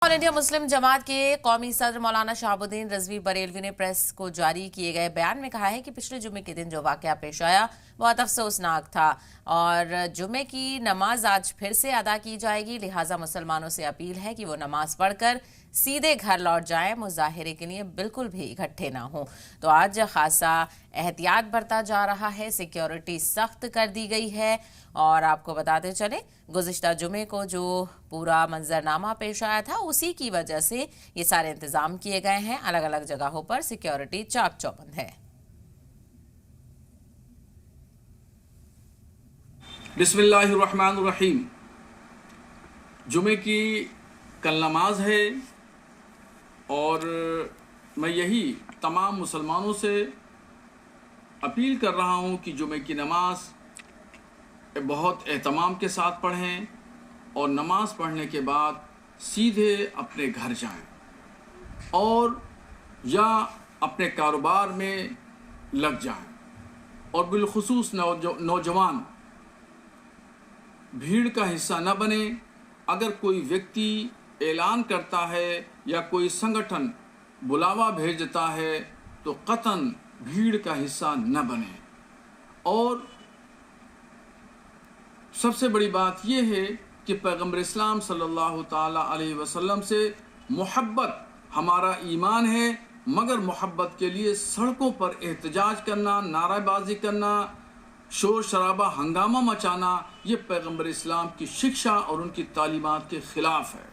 All India Muslim जमात के कौमी सदर मौलाना शहाबुद्दीन रिजवी बरेलवी ने प्रेस को जारी किए गए बयान में कहा है कि पिछले जुमे के दिन जो वाकया पेश आया बहुत अफसोसनाक था और जुमे की नमाज आज फिर से अदा की जाएगी। लिहाजा मुसलमानों से अपील है कि वो नमाज पढ़कर सीधे घर लौट जाएं, मुजाहिरे के लिए बिल्कुल भी इकट्ठे ना हो। तो आज खासा एहतियात बरता जा रहा है, सिक्योरिटी सख्त कर दी गई है। और आपको बताते चले गुज़िश्ता जुमे को जो पूरा मंजरनामा पेश आया था उसी की वजह से ये सारे इंतजाम किए गए हैं। अलग अलग जगहों पर सिक्योरिटी चाक चौबंद है। बिस्मिल्लाहिर्रहमानिर्रहीम। जुमे की कल नमाज है और मैं यही तमाम मुसलमानों से अपील कर रहा हूँ कि जुमे की नमाज बहुत एहतमाम के साथ पढ़ें और नमाज पढ़ने के बाद सीधे अपने घर जाएं और या अपने कारोबार में लग जाएं। और बिलखुसूस नौजवान भीड़ का हिस्सा न बने। अगर कोई व्यक्ति ऐलान करता है या कोई संगठन बुलावा भेजता है तो कतन भीड़ का हिस्सा न बने। और सबसे बड़ी बात यह है कि पैगम्बर इस्लाम सल्लल्लाहु ताला अलैहि वसल्लम से मोहब्बत हमारा ईमान है, मगर मोहब्बत के लिए सड़कों पर एहतजाज करना, नाराबाजी करना, शोर शराबा हंगामा मचाना, ये पैगम्बर इस्लाम की शिक्षा और उनकी तालीमात के ख़िलाफ़ है।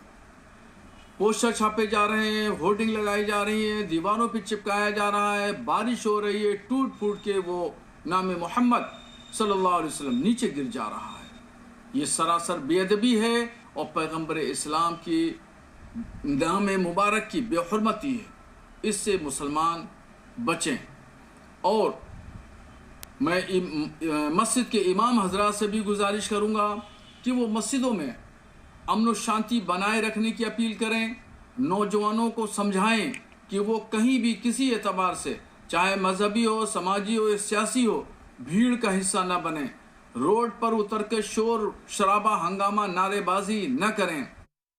पोस्टर छापे जा रहे हैं, होर्डिंग लगाई जा रही है, दीवारों पर चिपकाया जा रहा है, बारिश हो रही है, टूट फूट के वो नाम मोहम्मद सल्लल्लाहु अलैहि वसल्लम नीचे गिर जा रहा है। ये सरासर बेअदबी है और पैगम्बर इस्लाम की नाम मुबारक की बेहुरमती है। इससे मुसलमान बचें। और मैं मस्जिद के इमाम हजरात से भी गुजारिश करूँगा कि वो मस्जिदों में अमन व शांति बनाए रखने की अपील करें। नौजवानों को समझाएं कि वो कहीं भी किसी एतबार से, चाहे मजहबी हो, समाजी हो या सियासी हो, भीड़ का हिस्सा न बने। रोड पर उतर के शोर शराबा हंगामा नारेबाजी न करें।